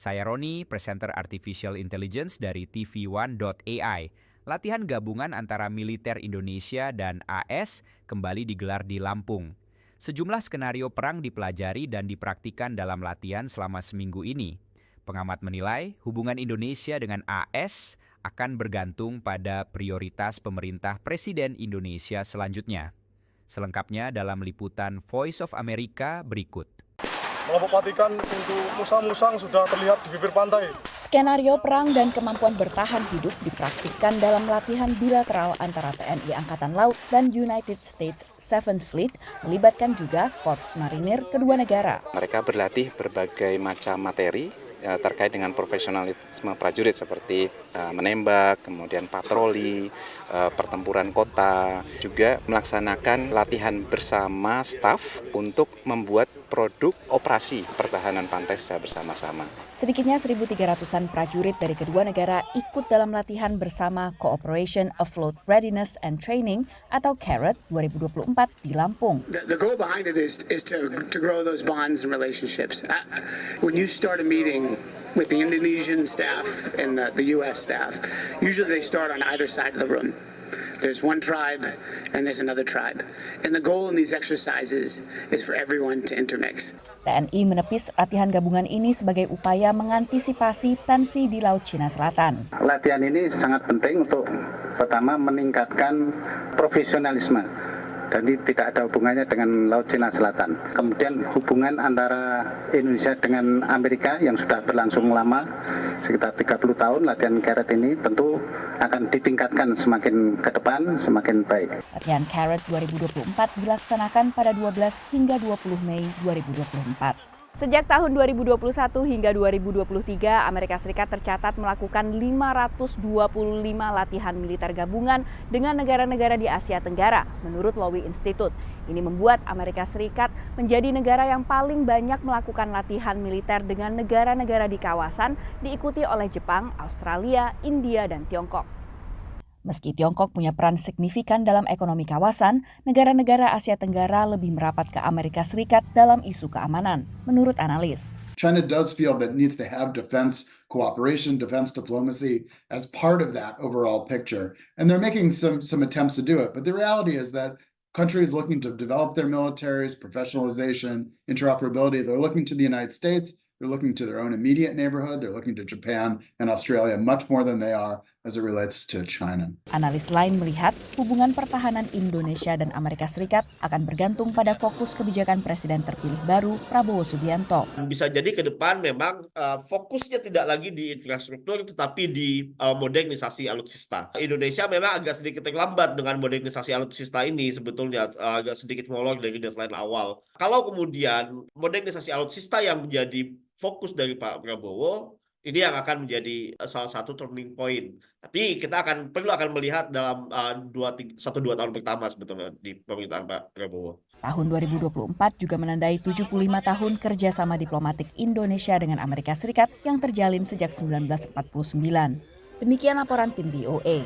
Saya Roni, presenter Artificial Intelligence dari TV1.ai. Latihan gabungan antara militer Indonesia dan AS kembali digelar di Lampung. Sejumlah skenario perang dipelajari dan dipraktikkan dalam latihan selama seminggu ini. Pengamat menilai hubungan Indonesia dengan AS akan bergantung pada prioritas pemerintah Presiden Indonesia selanjutnya. Selengkapnya dalam liputan Voice of America berikut. Kelompok Vatikan untuk musang-musang sudah terlihat di bibir pantai. Skenario perang dan kemampuan bertahan hidup dipraktikkan dalam latihan bilateral antara TNI Angkatan Laut dan United States Seventh Fleet, melibatkan juga Korps Marinir kedua negara. Mereka berlatih berbagai macam materi terkait dengan profesionalisme prajurit seperti menembak, kemudian patroli, pertempuran kota, juga melaksanakan latihan bersama staf untuk membuat produk operasi pertahanan pantai secara bersama-sama. Sedikitnya 1.300-an prajurit dari kedua negara ikut dalam latihan bersama Cooperation Afloat Readiness and Training atau CARAT 2024 di Lampung. The goal behind it is to grow those bonds and relationships. When you start a meeting with the Indonesian staff and the U.S. staff, usually they start on either side of the room. There's one tribe and there's another tribe. And the goal in these exercises is for everyone to intermix. TNI menepis latihan gabungan ini sebagai upaya mengantisipasi tensi di Laut Cina Selatan. Latihan ini sangat penting untuk pertama meningkatkan profesionalisme dan tidak ada hubungannya dengan Laut Cina Selatan. Kemudian hubungan antara Indonesia dengan Amerika yang sudah berlangsung lama, sekitar 30 tahun, latihan CARAT ini tentu akan ditingkatkan semakin ke depan, semakin baik. Latihan CARAT 2024 dilaksanakan pada 12 hingga 20 Mei 2024. Sejak tahun 2021 hingga 2023, Amerika Serikat tercatat melakukan 525 latihan militer gabungan dengan negara-negara di Asia Tenggara, menurut Lowy Institute. Ini membuat Amerika Serikat menjadi negara yang paling banyak melakukan latihan militer dengan negara-negara di kawasan, diikuti oleh Jepang, Australia, India, dan Tiongkok. Meski Tiongkok punya peran signifikan dalam ekonomi kawasan, negara-negara Asia Tenggara lebih merapat ke Amerika Serikat dalam isu keamanan, menurut analis. China does feel that it needs to have defense cooperation, defense diplomacy as part of that overall picture. And they're making some attempts to do it. But the reality is that countries looking to develop their militaries, professionalization, interoperability, they're looking to the United States. They're looking to their own immediate neighborhood. They're looking to Japan and Australia much more than they are as it relates to China. Analis lain melihat hubungan pertahanan Indonesia dan Amerika Serikat akan bergantung pada fokus kebijakan Presiden terpilih baru Prabowo Subianto. Bisa jadi ke depan memang fokusnya tidak lagi di infrastruktur tetapi di modernisasi alutsista. Indonesia memang agak sedikit terlambat dengan modernisasi alutsista ini, sebetulnya agak sedikit molor dari deadline awal. Kalau kemudian modernisasi alutsista yang menjadi fokus dari Pak Prabowo, ini yang akan menjadi salah satu turning point. Tapi kita perlu melihat dalam 1-2 tahun pertama sebetulnya di pemerintahan Pak Prabowo. Tahun 2024 juga menandai 75 tahun kerjasama diplomatik Indonesia dengan Amerika Serikat yang terjalin sejak 1949. Demikian laporan tim VOA.